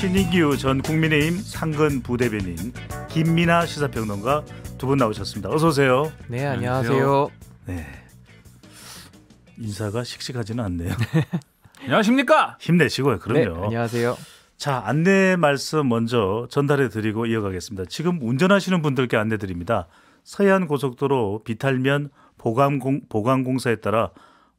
신인규 전 국민의힘 상근 부대변인, 김민아 시사평론가 두 분 나오셨습니다. 어서 오세요. 네, 안녕하세요. 네, 인사가 씩씩하지는 않네요. 안녕하십니까? 힘내시고요. 그럼요. 네, 안녕하세요. 자, 안내 말씀 먼저 전달해 드리고 이어가겠습니다. 지금 운전하시는 분들께 안내 드립니다. 서해안고속도로 비탈면 보강공사에 따라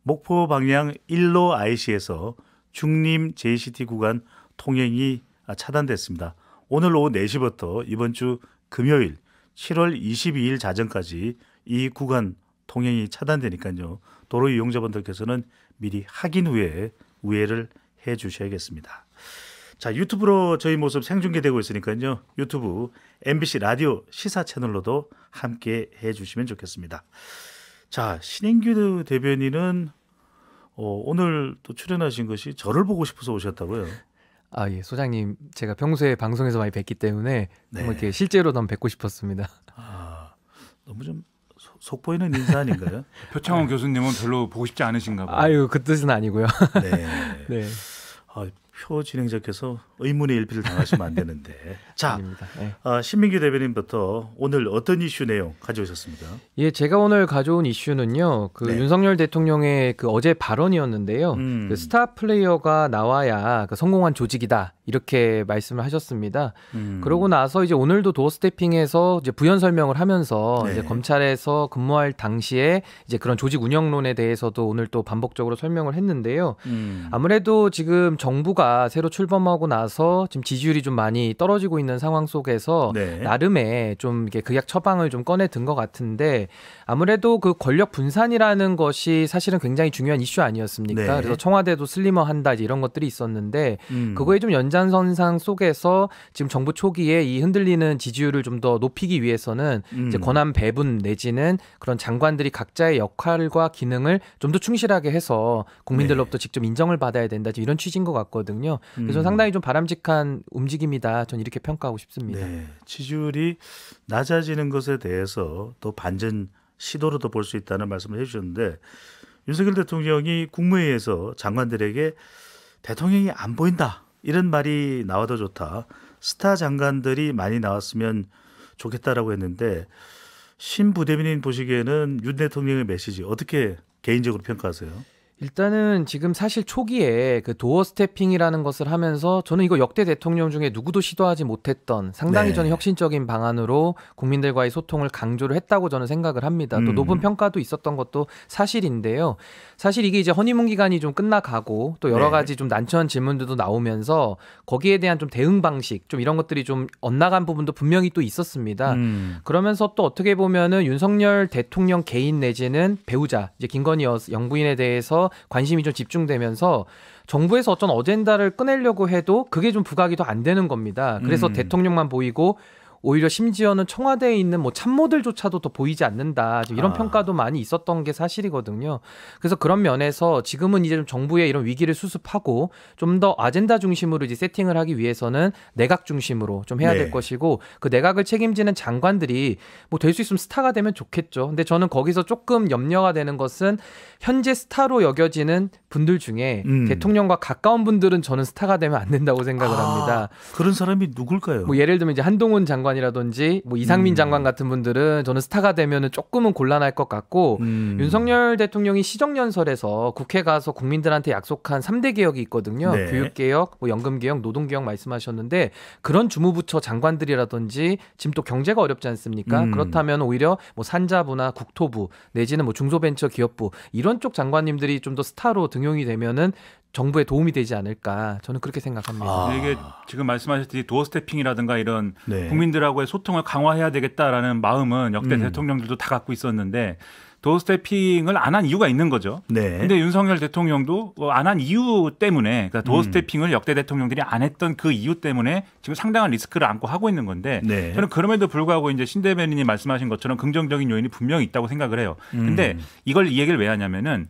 목포 방향 1로 IC에서 중림 JCT 구간 통행이 차단됐습니다. 오늘 오후 4시부터 이번 주 금요일 7월 22일 자정까지 이 구간 통행이 차단되니까요. 도로 이용자분들께서는 미리 확인 후에 우회를 해 주셔야겠습니다. 자, 유튜브로 저희 모습 생중계되고 있으니까요. 유튜브 MBC 라디오 시사 채널로도 함께 해 주시면 좋겠습니다. 자, 신인규 대변인은 오늘 또 출연하신 것이 저를 보고 싶어서 오셨다고요? 아, 예, 소장님, 제가 평소에 방송에서 많이 뵙기 때문에 네. 이렇게 실제로 너무 뵙고 싶었습니다. 아, 너무 좀 속 보이는 인사 아닌가요? 표창원 교수님은 별로 보고 싶지 않으신가 봐요. 아유, 그 뜻은 아니고요. 네. 네, 표 진행자께서 의문의 일피를 당하시면 안 되는데. 자, 아닙니다. 네. 신민규 대변인부터 오늘 어떤 이슈 내용 가져오셨습니까? 예, 제가 오늘 가져온 이슈는요, 네. 윤석열 대통령의 어제 발언이었는데요. 스타 플레이어가 나와야 성공한 조직이다, 이렇게 말씀을 하셨습니다. 그러고 나서 이제 오늘도 도어 스태핑에서 이제 부연 설명을 하면서 네. 이제 검찰에서 근무할 당시에 이제 그런 조직 운영론에 대해서도 오늘 또 반복적으로 설명을 했는데요. 아무래도 지금 정부가 새로 출범하고 나서 지금 지지율이 좀 많이 떨어지고 있는 상황 속에서 네. 나름의 좀 이렇게 극약 처방을 좀 꺼내 든 것 같은데, 아무래도 그 권력 분산이라는 것이 사실은 굉장히 중요한 이슈 아니었습니까? 네. 그래서 청와대도 슬림화한다, 이런 것들이 있었는데 그거에 좀 연장선상 속에서 지금 정부 초기에 이 흔들리는 지지율을 좀 더 높이기 위해서는 이제 권한 배분 내지는 그런 장관들이 각자의 역할과 기능을 좀 더 충실하게 해서 국민들로부터 직접 인정을 받아야 된다, 이런 취지인 것 같거든요. 그래서 상당히 좀 바람직한 움직임이다, 전 이렇게 평가하고 싶습니다. 네, 지지율이 낮아지는 것에 대해서 또 반전 시도로도 볼 수 있다는 말씀을 해주셨는데, 윤석열 대통령이 국무회의에서 장관들에게 대통령이 안 보인다, 이런 말이 나와도 좋다, 스타 장관들이 많이 나왔으면 좋겠다라고 했는데, 신 부대변인 보시기에는 윤 대통령의 메시지 어떻게 개인적으로 평가하세요? 일단은 지금 사실 초기에 그 도어 스태핑이라는 것을 하면서 저는 이거 역대 대통령 중에 누구도 시도하지 못했던 상당히 네. 저는 혁신적인 방안으로 국민들과의 소통을 강조를 했다고 저는 생각을 합니다. 또 높은 평가도 있었던 것도 사실인데요. 사실 이게 이제 허니문 기간이 좀 끝나가고 또 여러 네. 가지 좀 난처한 질문들도 나오면서 거기에 대한 좀 대응 방식, 좀 이런 것들이 좀 엇나간 부분도 분명히 또 있었습니다. 그러면서 또 어떻게 보면은 윤석열 대통령 개인 내지는 배우자 이제 김건희 영부인에 대해서 관심이 좀 집중되면서 정부에서 어떤 어젠다를 꺼내려고 해도 그게 좀 부각이 더 안 되는 겁니다. 그래서 대통령만 보이고 오히려 심지어는 청와대에 있는 참모들조차도 더 보이지 않는다, 이런 평가도 많이 있었던 게 사실이거든요. 그래서 그런 면에서 지금은 이제 좀 정부의 이런 위기를 수습하고 좀 더 아젠다 중심으로 이제 세팅을 하기 위해서는 내각 중심으로 좀 해야 될 네. 것이고, 그 내각을 책임지는 장관들이 될 수 있으면 스타가 되면 좋겠죠. 근데 저는 거기서 조금 염려가 되는 것은 현재 스타로 여겨지는 분들 중에 대통령과 가까운 분들은 저는 스타가 되면 안 된다고 생각을 합니다. 그런 사람이 누굴까요? 예를 들면 이제 한동훈 장관이라든지 이상민 장관 같은 분들은 저는 스타가 되면은 조금은 곤란할 것 같고, 윤석열 대통령이 시정연설에서 국회 가서 국민들한테 약속한 3대 개혁이 있거든요. 네. 교육개혁, 연금개혁, 노동개혁 말씀하셨는데, 그런 주무부처 장관들이라든지 지금 또 경제가 어렵지 않습니까? 그렇다면 오히려 산자부나 국토부 내지는 중소벤처기업부 이런 쪽 장관님들이 좀 더 스타로 등용이 되면은 정부에 도움이 되지 않을까, 저는 그렇게 생각합니다. 이게 지금 말씀하셨듯이 도어 스태핑이라든가 이런 네. 국민들하고의 소통을 강화해야 되겠다라는 마음은 역대 대통령들도 다 갖고 있었는데, 도어 스태핑을 안 한 이유가 있는 거죠. 네. 근데 윤석열 대통령도 안 한 이유 때문에, 그러니까 도어 스태핑을 역대 대통령들이 안 했던 그 이유 때문에 지금 상당한 리스크를 안고 하고 있는 건데, 네. 저는 그럼에도 불구하고 이제 신 대변인이 말씀하신 것처럼 긍정적인 요인이 분명히 있다고 생각을 해요. 근데 이걸 이 얘기를 왜 하냐면은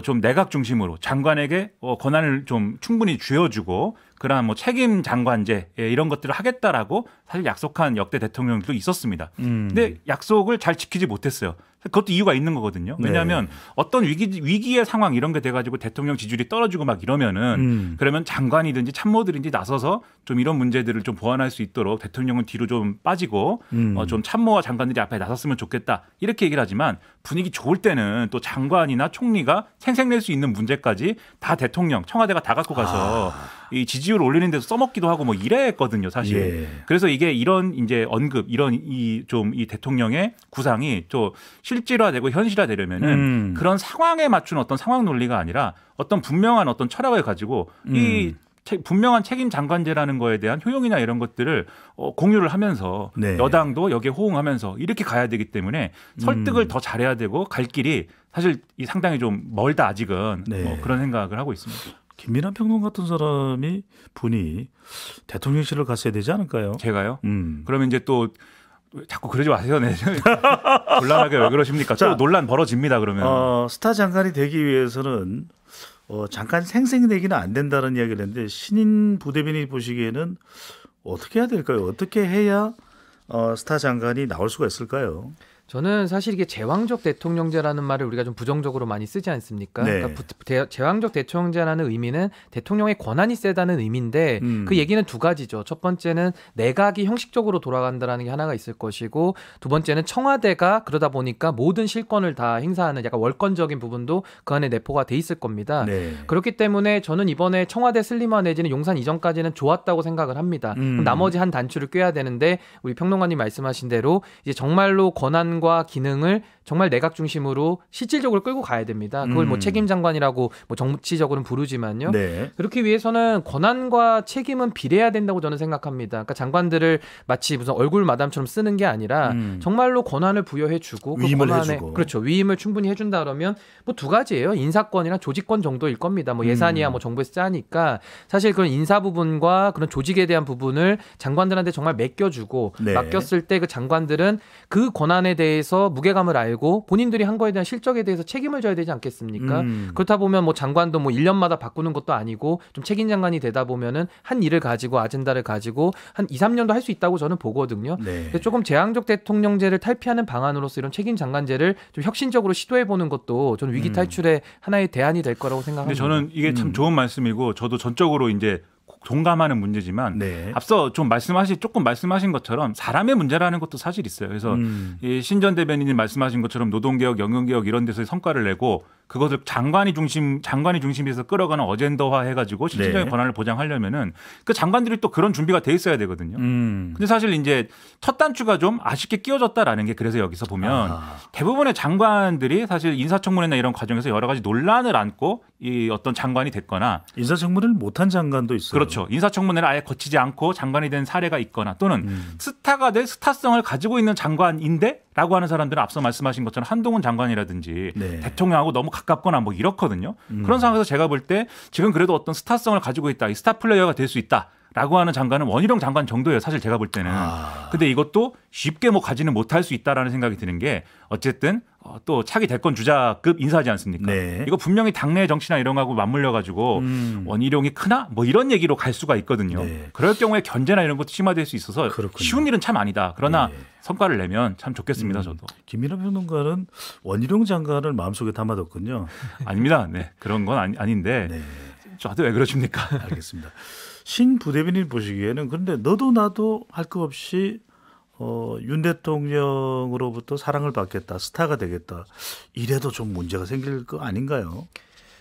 좀 내각 중심으로 장관에게 권한을 좀 충분히 쥐어주고, 그러한 뭐 책임 장관제 이런 것들을 하겠다라고 사실 약속한 역대 대통령도 있었습니다. 근데 약속을 잘 지키지 못했어요. 그것도 이유가 있는 거거든요. 왜냐하면 어떤 위기의 상황 이런 게 돼가지고 대통령 지지율이 떨어지고 막 이러면은 그러면 장관이든지 참모들인지 나서서 좀 이런 문제들을 좀 보완할 수 있도록 대통령은 뒤로 좀 빠지고 좀 참모와 장관들이 앞에 나섰으면 좋겠다 이렇게 얘기를 하지만 분위기 좋을 때는 또 장관이나 총리가 생색낼 수 있는 문제까지 다 대통령 청와대가 다 갖고 가서 이 지지율 올리는 데서 써먹기도 하고 뭐 이랬거든요, 사실. 예. 그래서 이게 이런 이제 언급, 이런 이 대통령의 구상이 또 실질화되고 현실화되려면은 그런 상황에 맞춘 어떤 상황 논리가 아니라 어떤 분명한 어떤 철학을 가지고 이 분명한 책임 장관제라는 거에 대한 효용이나 이런 것들을 공유를 하면서 네. 여당도 여기에 호응하면서 이렇게 가야 되기 때문에 설득을 더 잘해야 되고 갈 길이 사실 이 상당히 좀 멀다 아직은 네. 뭐 그런 생각을 하고 있습니다. 김민하 평론 같은 분이 대통령실을 갔어야 되지 않을까요? 제가요? 그러면 이제 또 자꾸 그러지 마세요. 네. 곤란하게 왜 그러십니까? 또 논란 벌어집니다. 그러면. 스타 장관이 되기 위해서는 잠깐 생색내기는 안 된다는 이야기를 했는데 신인 부대변인이 보시기에는 어떻게 해야 될까요? 어떻게 해야 스타 장관이 나올 수가 있을까요? 저는 사실 이게 제왕적 대통령제라는 말을 우리가 좀 부정적으로 많이 쓰지 않습니까? 네. 그러니까 제왕적 대통령제라는 의미는 대통령의 권한이 세다는 의미인데 그 얘기는 두 가지죠. 첫 번째는 내각이 형식적으로 돌아간다라는 게 하나가 있을 것이고 두 번째는 청와대가 그러다 보니까 모든 실권을 다 행사하는 약간 월권적인 부분도 그 안에 내포가 돼 있을 겁니다. 네. 그렇기 때문에 저는 이번에 청와대 슬림화 내지는 용산 이전까지는 좋았다고 생각을 합니다. 그럼 나머지 한 단추를 꿰야 되는데 우리 평론가님 말씀하신 대로 이제 정말로 권한과 기능을 정말 내각 중심으로 실질적으로 끌고 가야 됩니다. 그걸 뭐 책임 장관이라고 뭐 정치적으로는 부르지만요. 네. 그렇기 위해서는 권한과 책임은 비례해야 된다고 저는 생각합니다. 그러니까 장관들을 마치 무슨 얼굴 마담처럼 쓰는 게 아니라 정말로 권한을 부여해주고 위임을 그 권한에 해주고. 그렇죠. 위임을 충분히 해준다 그러면 뭐 두 가지예요. 인사권이나 조직권 정도일 겁니다. 뭐 예산이야 뭐 정부에서 짜니까 사실 그런 인사 부분과 그런 조직에 대한 부분을 장관들한테 정말 맡겨주고 네. 맡겼을 때 그 장관들은 그 권한에 대해서 무게감을 알고 본인들이 한 거에 대한 실적에 대해서 책임을 져야 되지 않겠습니까? 그렇다 보면 뭐 장관도 뭐 1년마다 바꾸는 것도 아니고 좀 책임 장관이 되다 보면은 한 일을 가지고 아젠다를 가지고 한 2, 3년도 할 수 있다고 저는 보거든요. 네. 근데 조금 제왕적 대통령제를 탈피하는 방안으로서 이런 책임 장관제를 좀 혁신적으로 시도해 보는 것도 저는 위기 탈출의 하나의 대안이 될 거라고 근데 생각합니다. 저는 이게 참 좋은 말씀이고 저도 전적으로 이제 동감하는 문제지만 네. 앞서 좀 조금 말씀하신 것처럼 사람의 문제라는 것도 사실 있어요. 그래서 이 신전 대변인님 말씀하신 것처럼 노동개혁, 영연개혁 이런 데서 성과를 내고 그것을 장관이 중심에서 끌어가는 어젠더화 해가지고 실질적인 네. 권한을 보장하려면은 그 장관들이 또 그런 준비가 돼 있어야 되거든요. 근데 사실 이제 첫 단추가 좀 아쉽게 끼워졌다라는 게 그래서 여기서 보면 대부분의 장관들이 사실 인사청문회나 이런 과정에서 여러 가지 논란을 안고 이 어떤 장관이 됐거나 인사청문회를 못한 장관도 있어요. 그렇죠. 인사청문회를 아예 거치지 않고 장관이 된 사례가 있거나 또는 스타가 될 스타성을 가지고 있는 장관인데 라고 하는 사람들은 앞서 말씀하신 것처럼 한동훈 장관이라든지 네. 대통령하고 너무 가깝거나 뭐 이렇거든요. 그런 상황에서 제가 볼 때 지금 그래도 어떤 스타성을 가지고 있다. 이 스타 플레이어가 될 수 있다. 라고 하는 장관은 원희룡 장관 정도예요. 사실 제가 볼 때는. 근데 이것도 쉽게 뭐 가지는 못할 수 있다라는 생각이 드는 게 어쨌든 또 차기 대권 주자급 인사지 않습니까? 네. 이거 분명히 당내 정치나 이런 거하고 맞물려 가지고 원희룡이 크나 뭐 이런 얘기로 갈 수가 있거든요. 네. 그럴 경우에 견제나 이런 것도 심화될 수 있어서 그렇군요. 쉬운 일은 참 아니다. 그러나 네. 성과를 내면 참 좋겠습니다. 저도. 김민하 평론가는 원희룡 장관을 마음속에 담아뒀군요. 아닙니다. 네. 그런 건 아닌데 네. 저한테 왜 그러십니까? 알겠습니다. 신 부대변인 보시기에는 그런데 너도 나도 할 거 없이 윤 대통령으로부터 사랑을 받겠다, 스타가 되겠다. 이래도 좀 문제가 생길 거 아닌가요?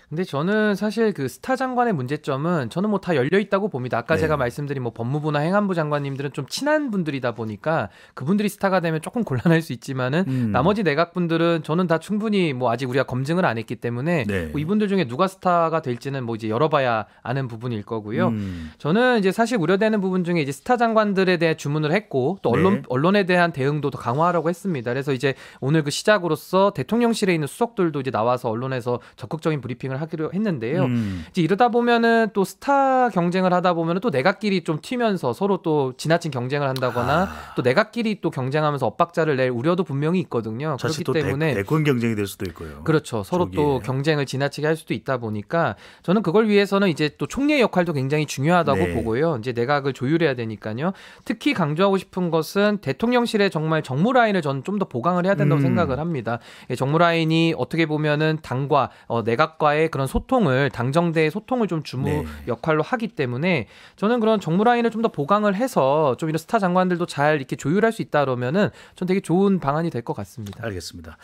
근데 저는 사실 그 스타 장관의 문제점은 저는 뭐 다 열려 있다고 봅니다. 아까 네. 제가 말씀드린 뭐 법무부나 행안부 장관님들은 좀 친한 분들이다 보니까 그분들이 스타가 되면 조금 곤란할 수 있지만은 나머지 내각 분들은 저는 다 충분히 뭐 아직 우리가 검증을 안 했기 때문에 네. 뭐 이분들 중에 누가 스타가 될지는 뭐 이제 열어봐야 아는 부분일 거고요. 저는 이제 사실 우려되는 부분 중에 이제 스타 장관들에 대해 주문을 했고 또 네. 언론에 대한 대응도 더 강화하라고 했습니다. 그래서 이제 오늘 그 시작으로서 대통령실에 있는 수석들도 이제 나와서 언론에서 적극적인 브리핑을 경쟁을 하기로 했는데요. 이제 이러다 보면은 또 스타 경쟁을 하다 보면은 또 내각끼리 좀 튀면서 서로 또 지나친 경쟁을 한다거나 또 내각끼리 또 경쟁하면서 엇박자를 낼 우려도 분명히 있거든요. 그렇기 때문에 대권 경쟁이 될 수도 있고요. 그렇죠. 서로 저기에. 또 경쟁을 지나치게 할 수도 있다 보니까 저는 그걸 위해서는 이제 또 총리의 역할도 굉장히 중요하다고 네. 보고요. 이제 내각을 조율해야 되니까요. 특히 강조하고 싶은 것은 대통령실에 정말 정무 라인을 저는 좀 더 보강을 해야 된다고 생각을 합니다. 정무 라인이 어떻게 보면은 당과 내각과의 그런 소통을 당정대의 소통을 좀 주무 네. 역할로 하기 때문에 저는 그런 정무 라인을 좀 더 보강을 해서 좀 이런 스타 장관들도 잘 이렇게 조율할 수 있다 그러면은 전 되게 좋은 방안이 될 것 같습니다. 알겠습니다.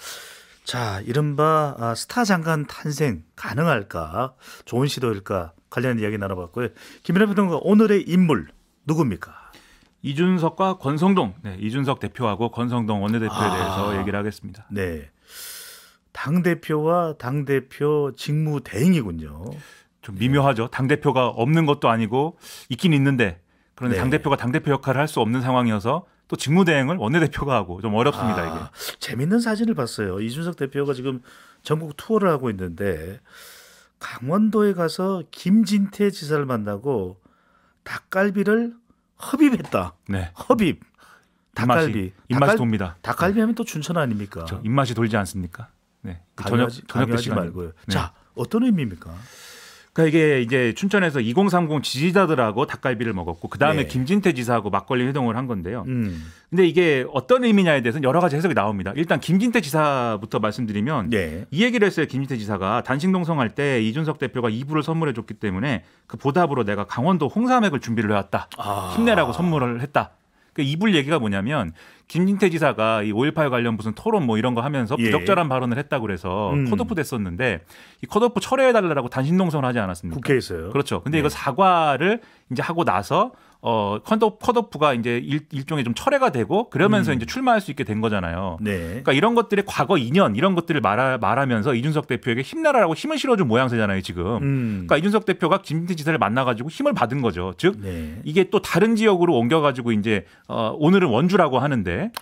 자, 이른바 스타 장관 탄생 가능할까? 좋은 시도일까? 관련 이야기 나눠봤고요. 김민하 평론가 오늘의 인물 누굽니까? 이준석과 권성동, 이준석 대표하고 권성동 원내대표에 대해서 얘기를 하겠습니다. 네, 당대표와 당대표 직무 대행이군요. 좀 미묘하죠. 당대표가 없는 것도 아니고 있긴 있는데 그런데 네. 당대표가 당대표 역할을 할 수 없는 상황이어서 또 직무대행을 원내대표가 하고 좀 어렵습니다. 이게. 재밌는 사진을 봤어요. 이준석 대표가 지금 전국 투어를 하고 있는데 강원도에 가서 김진태 지사를 만나고 닭갈비를 흡입했다. 네. 흡입. 닭갈비. 입맛이 돕니다. 닭갈비 하면 또 춘천 아닙니까? 그렇죠. 입맛이 돌지 않습니까? 네. 저녁 때 시간 말고요. 네. 자, 어떤 의미입니까? 그러니까 이게 이제 춘천에서 2030 지지자들하고 닭갈비를 먹었고 그 다음에 네. 김진태 지사하고 막걸리 회동을 한 건데요. 근데 이게 어떤 의미냐에 대해서는 여러 가지 해석이 나옵니다. 일단 김진태 지사부터 말씀드리면 네. 이 얘기를 했어요. 김진태 지사가 단식 농성할 때 이준석 대표가 이불을 선물해 줬기 때문에 그 보답으로 내가 강원도 홍삼액을 준비를 해왔다. 힘내라고 선물을 했다. 그 이불 얘기가 뭐냐면 김진태 지사가 이 5.18 관련 무슨 토론 뭐 이런 거 하면서 부적절한 발언을 했다고 그래서 컷오프 됐었는데 이 컷오프 철회해달라고 단식 농성을 하지 않았습니까? 국회에서요. 그렇죠. 근데 이거 사과를 이제 하고 나서 컷오프가 이제 일종의 좀 철회가 되고 그러면서 이제 출마할 수 있게 된 거잖아요. 네. 그러니까 이런 것들의 과거 인연 이런 것들을 말하면서 이준석 대표에게 힘내라라고 힘을 실어준 모양새잖아요 지금. 그러니까 이준석 대표가 김진태 지사를 만나가지고 힘을 받은 거죠. 즉 네. 이게 이게 또 다른 지역으로 옮겨가지고 이제 오늘은 원주라고 하는데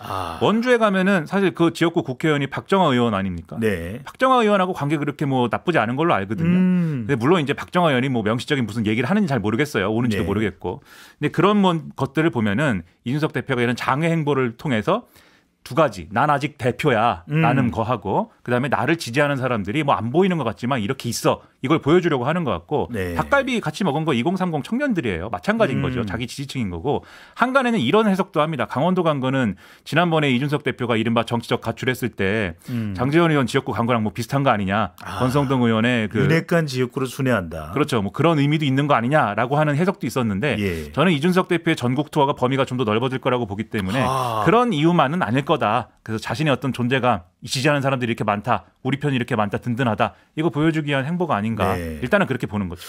원주에 가면은 사실 그 지역구 국회의원이 박정화 의원 아닙니까? 네. 박정화 의원하고 관계 그렇게 뭐 나쁘지 않은 걸로 알거든요. 근데 물론 이제 박정화 의원이 뭐 명시적인 무슨 얘기를 하는지 잘 모르겠어요. 오는지도 네. 모르겠고. 근데 그런 것들을 보면은 이준석 대표가 이런 장외 행보를 통해서 두 가지. 난 아직 대표야. 라는 거하고 그다음에 나를 지지하는 사람들이 뭐 안 보이는 것 같지만 이렇게 있어. 이걸 보여주려고 하는 것 같고 네. 닭갈비 같이 먹은 거 2030 청년들이에요. 마찬가지인 거죠. 자기 지지층인 거고 한간에는 이런 해석도 합니다. 강원도 간 거는 지난번에 이준석 대표가 이른바 정치적 가출했을 때 장제원 의원 지역구 간 거랑 뭐 비슷한 거 아니냐. 권성동 의원의 그 윤핵관 지역구를 순회한다. 그렇죠. 뭐 그런 의미도 있는 거 아니냐라고 하는 해석도 있었는데 예. 저는 이준석 대표의 전국 투어가 범위가 좀 더 넓어질 거라고 보기 때문에 그런 이유만은 아닐 거다. 그래서 자신의 어떤 존재감, 지지하는 사람들이 이렇게 많다, 우리 편이 이렇게 많다, 든든하다. 이거 보여주기 위한 행보가 아닌가. 네. 일단은 그렇게 보는 거죠.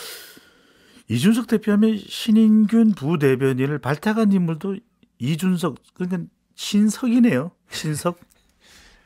이준석 대표하면 신인균 부대변인을 발탁한 인물도 이준석, 그러니까 신석이네요. 신석.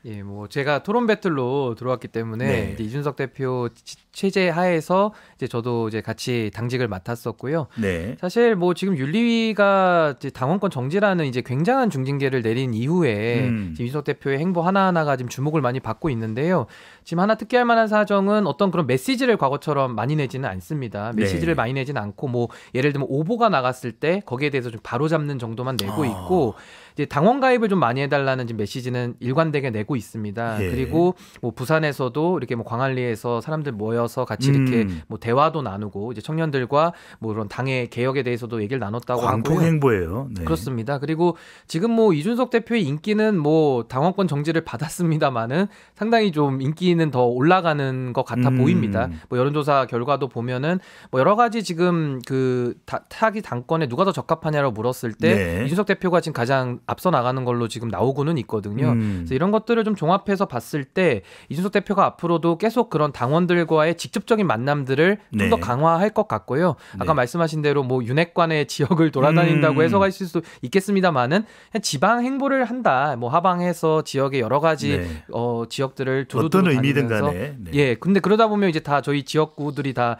예, 뭐 제가 토론 배틀로 들어왔기 때문에 네. 이제 이준석 대표 체제 하에서 이제 저도 이제 같이 당직을 맡았었고요. 네. 사실 뭐 지금 윤리위가 이제 당원권 정지라는 이제 굉장한 중징계를 내린 이후에 지금 이준석 대표의 행보 하나하나가 지금 주목을 많이 받고 있는데요. 지금 하나 특기할 만한 사정은 어떤 그런 메시지를 과거처럼 많이 내지는 않습니다. 메시지를 네. 많이 내지는 않고 뭐 예를 들면 오보가 나갔을 때 거기에 대해서 좀 바로잡는 정도만 내고 있고 이제 당원 가입을 좀 많이 해달라는 지금 메시지는 일관되게 내고 있습니다. 예. 그리고 뭐 부산에서도 이렇게 뭐 광안리에서 사람들 모여서 같이 이렇게 뭐 대화도 나누고 이제 청년들과 뭐 그런 당의 개혁에 대해서도 얘기를 나눴다고 광폭 하고요. 행보예요. 네. 그렇습니다. 그리고 지금 뭐 이준석 대표의 인기는 뭐 당원권 정지를 받았습니다만은 상당히 좀 인기는 더 올라가는 것 같아 보입니다. 뭐 여론조사 결과도 보면은 뭐 여러 가지 지금 그 타기 당권에 누가 더 적합하냐고 물었을 때 네. 이준석 대표가 지금 가장 앞서 나가는 걸로 지금 나오고는 있거든요. 그래서 이런 것들을 좀 종합해서 봤을 때 이준석 대표가 앞으로도 계속 그런 당원들과의 직접적인 만남들을 좀 더 네. 강화할 것 같고요. 아까 네. 말씀하신 대로 뭐 윤핵관의 지역을 돌아다닌다고 해석할 수도 있겠습니다만은 그냥 지방 행보를 한다. 뭐 하방해서 지역의 여러 가지 네. 지역들을 어떤 두루두루 의미든 다니면서 간에. 네. 예, 근데 그러다 보면 이제 다 저희 지역구들이 다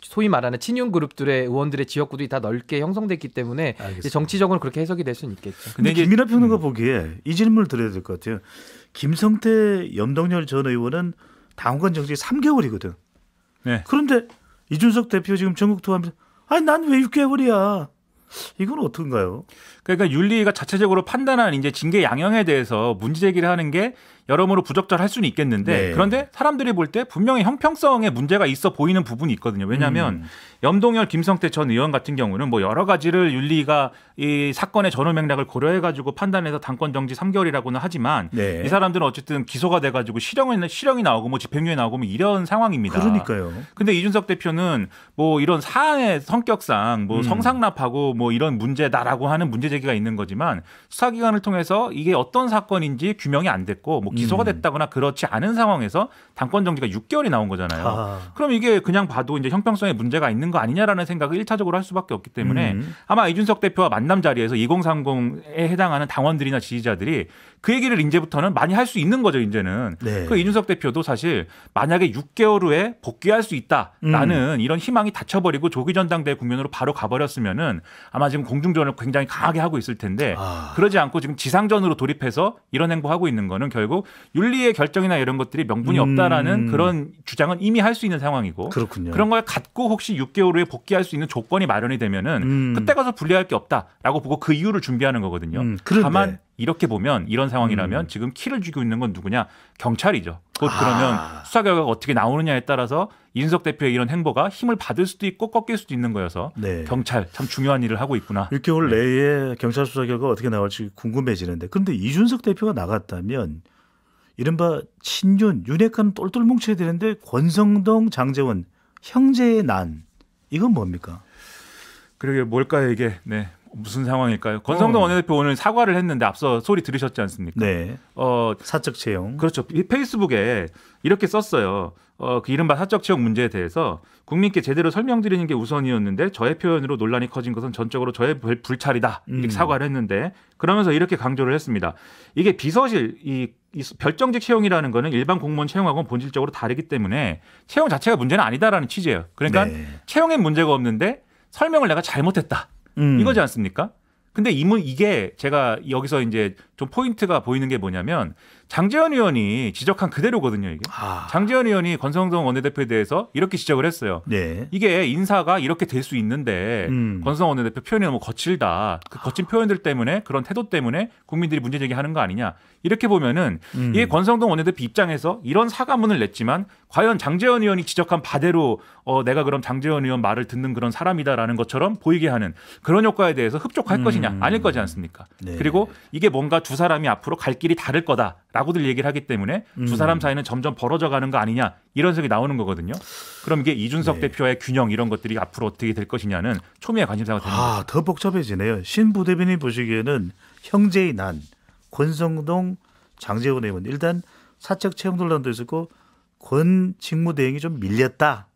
소위 말하는 친윤 그룹들의 의원들의 지역구들이 다 넓게 형성됐기 때문에 이제 알겠습니다. 정치적으로 그렇게 해석이 될 수는 있겠죠. 근데 이제- 김민하 평론가 보기에 이 질문을 드려야 될 것 같아요. 김성태 염동열 전 의원은 당원권 정지 3개월이거든. 네. 그런데 이준석 대표 지금 전국 투어하면서 아니 난 왜 6개월이야? 이건 어떤가요? 그러니까 윤리가 자체적으로 판단한 이제 징계 양형에 대해서 문제 제기를 하는 게 여러모로 부적절할 수는 있겠는데 네. 그런데 사람들이 볼 때 분명히 형평성에 문제가 있어 보이는 부분이 있거든요. 왜냐하면 염동열, 김성태 전 의원 같은 경우는 뭐 여러 가지를 윤리가 이 사건의 전후 맥락을 고려해가지고 판단해서 당권 정지 3개월이라고는 하지만 네. 이 사람들은 어쨌든 기소가 돼가지고 실형이 나오고 뭐 집행유예 나오고 뭐 이런 상황입니다. 그러니까요. 근데 이준석 대표는 뭐 이런 사안의 성격상 뭐 성상납하고 뭐 이런 문제다라고 하는 문제 제기가 있는 거지만 수사기관을 통해서 이게 어떤 사건인지 규명이 안 됐고 뭐 기소가 됐다거나 그렇지 않은 상황에서 당권 정지가 6개월이 나온 거잖아요. 아. 그럼 이게 그냥 봐도 이제 형평성에 문제가 있는 거 아니냐라는 생각을 1차적으로 할 수밖에 없기 때문에 아마 이준석 대표와 만남 자리에서 2030에 해당하는 당원들이나 지지자들이 그 얘기를 이제부터는 많이 할 수 있는 거죠. 이제는. 네. 그 이준석 대표도 사실 만약에 6개월 후에 복귀할 수 있다라는 이런 희망이 닫혀버리고 조기 전당대회 국면으로 바로 가버렸으면은 아마 지금 공중전을 굉장히 강하게 하고 있을 텐데 그러지 않고 지금 지상전으로 돌입해서 이런 행보하고 있는 거는 결국 윤리의 결정이나 이런 것들이 명분이 없다라는 그런 주장은 이미 할 수 있는 상황이고 그렇군요. 그런 걸 갖고 혹시 6개월 후에 복귀할 수 있는 조건이 마련이 되면은 그때 가서 불리할 게 없다라고 보고 그 이유를 준비하는 거거든요. 그런데. 다만 이렇게 보면 이런 상황이라면 지금 키를 쥐고 있는 건 누구냐? 경찰이죠. 곧 그러면 수사 결과가 어떻게 나오느냐에 따라서 이준석 대표의 이런 행보가 힘을 받을 수도 있고 꺾일 수도 있는 거여서 네. 경찰 참 중요한 일을 하고 있구나. 6개월 내에 경찰 수사 결과가 어떻게 나올지 궁금해지는데 그런데 이준석 대표가 나갔다면 이른바 친윤, 윤핵관 똘똘 뭉쳐야 되는데 권성동, 장제원 형제의 난 이건 뭡니까? 그러게 뭘까요 이게? 네. 무슨 상황일까요? 권성동 원내대표 오늘 사과를 했는데 앞서 소리 들으셨지 않습니까? 네. 사적 채용. 그렇죠. 이 페이스북에 이렇게 썼어요. 그 이른바 사적 채용 문제에 대해서 국민께 제대로 설명드리는 게 우선이었는데 저의 표현으로 논란이 커진 것은 전적으로 저의 불찰이다. 이렇게 사과를 했는데 그러면서 이렇게 강조를 했습니다. 이게 비서실 이 별정직 채용이라는 거는 일반 공무원 채용하고는 본질적으로 다르기 때문에 채용 자체가 문제는 아니다라는 취지예요. 그러니까 네. 채용엔 문제가 없는데 설명을 내가 잘못했다. 이거지 않습니까? 근데 이게 제가 여기서 이제 좀 포인트가 보이는 게 뭐냐면 장제원 의원이 지적한 그대로거든요. 이게 장제원 의원이 권성동 원내대표에 대해서 이렇게 지적을 했어요. 네. 이게 인사가 이렇게 될 수 있는데 권성동 원내대표 표현이 너무 거칠다. 그 거친 표현들 때문에 그런 태도 때문에 국민들이 문제 제기하는 거 아니냐. 이렇게 보면은 이게 권성동 원내대표 입장에서 이런 사과문을 냈지만 과연 장제원 의원이 지적한 바대로 내가 그럼 장제원 의원 말을 듣는 그런 사람이다라는 것처럼 보이게 하는 그런 효과에 대해서 흡족할 것이냐 아닐 거지 않습니까? 네. 그리고 이게 뭔가 두 사람이 앞으로 갈 길이 다를 거다라고들 얘기를 하기 때문에 두 사람 사이는 점점 벌어져 가는 거 아니냐 이런 색이 나오는 거거든요. 그럼 이게 이준석 대표의 균형 이런 것들이 앞으로 어떻게 될 것이냐는 초미의 관심사가 되는 거죠. 더 복잡해지네요. 신 부대변인 보시기에는 형제의 난, 권성동, 장제원 의원 일단 사적 채용 논란도 있었고 권 직무대행이 좀 밀렸다.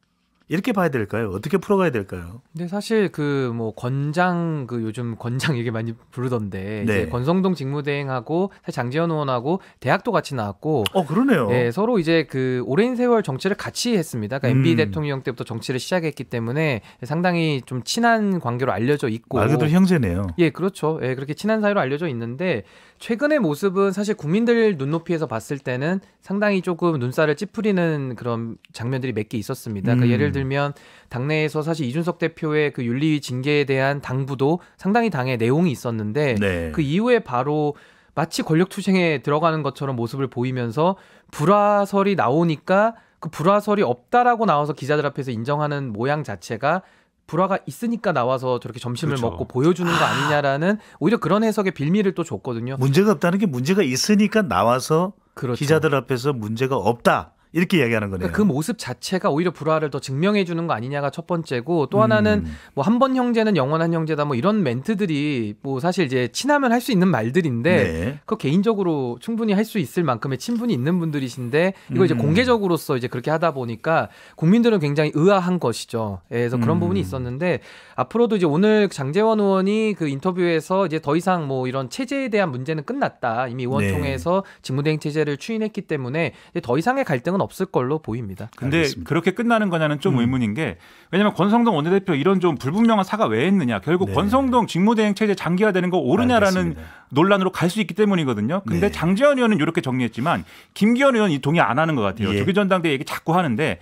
이렇게 봐야 될까요? 어떻게 풀어가야 될까요? 근데 사실 그 뭐 권장 그 요즘 권장 얘기 많이 부르던데 네. 이제 권성동 직무대행하고 사실 장제원 의원하고 대학도 같이 나왔고 그러네요. 네, 서로 이제 그 오랜 세월 정치를 같이 했습니다. 그러니까 MB 대통령 때부터 정치를 시작했기 때문에 상당히 좀 친한 관계로 알려져 있고 말 그대로 형제네요. 예, 그렇죠. 예, 그렇게 친한 사이로 알려져 있는데 최근의 모습은 사실 국민들 눈높이에서 봤을 때는 상당히 조금 눈살을 찌푸리는 그런 장면들이 몇 개 있었습니다. 그러니까 예를 들면 당내에서 사실 이준석 대표의 그 윤리 징계에 대한 당부도 상당히 당의 내용이 있었는데 네. 그 이후에 바로 마치 권력투쟁에 들어가는 것처럼 모습을 보이면서 불화설이 나오니까 그 불화설이 없다라고 나와서 기자들 앞에서 인정하는 모양 자체가 불화가 있으니까 나와서 저렇게 점심을 그렇죠. 먹고 보여주는 거 아니냐라는 오히려 그런 해석의 빌미를 또 줬거든요. 문제가 없다는 게 문제가 있으니까 나와서 그렇죠. 기자들 앞에서 문제가 없다. 이렇게 이야기하는 거네요. 그러니까 그 모습 자체가 오히려 불화를 더 증명해 주는 거 아니냐가 첫 번째고 또 하나는 뭐 한 번 형제는 영원한 형제다 뭐 이런 멘트들이 뭐 사실 이제 친하면 할 수 있는 말들인데 네. 그거 개인적으로 충분히 할 수 있을 만큼의 친분이 있는 분들이신데 이거 이제 공개적으로서 이제 그렇게 하다 보니까 국민들은 굉장히 의아한 것이죠. 그래서 그런 부분이 있었는데 앞으로도 이제 오늘 장제원 의원이 그 인터뷰에서 이제 더 이상 뭐 이런 체제에 대한 문제는 끝났다. 이미 의원총회에서 직무대행 체제를 추인했기 때문에 이제 더 이상의 갈등은 없을 걸로 보입니다. 근데 알겠습니다. 그렇게 끝나는 거냐는 좀 의문인 게 왜냐하면 권성동 원내대표 이런 좀 불분명한 사과 왜 했느냐. 결국 네. 권성동 직무대행 체제 장기화되는 거 옳으냐라는 알겠습니다. 논란으로 갈 수 있기 때문이거든요. 근데 네. 장제원 의원은 이렇게 정리했지만 김기현 의원이 동의 안 하는 것 같아요. 예. 조기전당대회 얘기 자꾸 하는데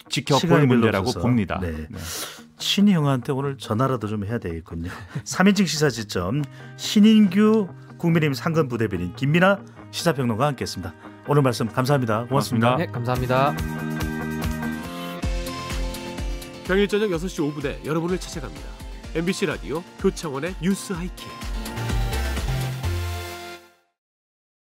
지켜볼 문제라고 없어서. 봅니다. 네. 네. 신이 형한테 오늘 전화라도 좀 해야 되겠군요. 3인칭 시사지점 신인규 국민의힘 상근 부대변인 김민아 시사평론가와 함께했습니다. 오늘 말씀 감사합니다. 고맙습니다. 네, 감사합니다. 평일 저녁 6시 5분에 여러분을 찾아갑니다. MBC 라디오 표창원의 뉴스 하이킥.